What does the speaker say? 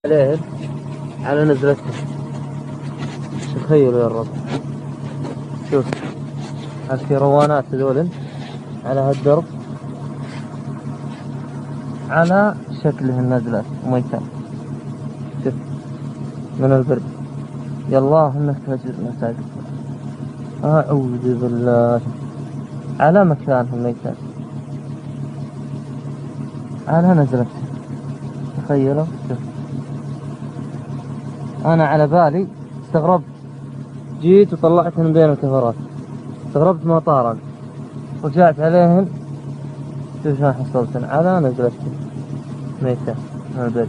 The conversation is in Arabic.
عليه على نزلته. تخيلوا يا رب، شوف الكروانات هذول على هالدرب على شكله النزلات وميتان. شوف من البرد، يالله انك تهجر مساجد. اعوذ بالله. على مكانهم ميتان، على نزلته. تخيلوا. شوف انا على بالي استغربت، جيت وطلعت من بين الكفرات، استغربت ما طارق، رجعت عليهم. شوف شلون حصلتن على نزلته ميتان من البرد.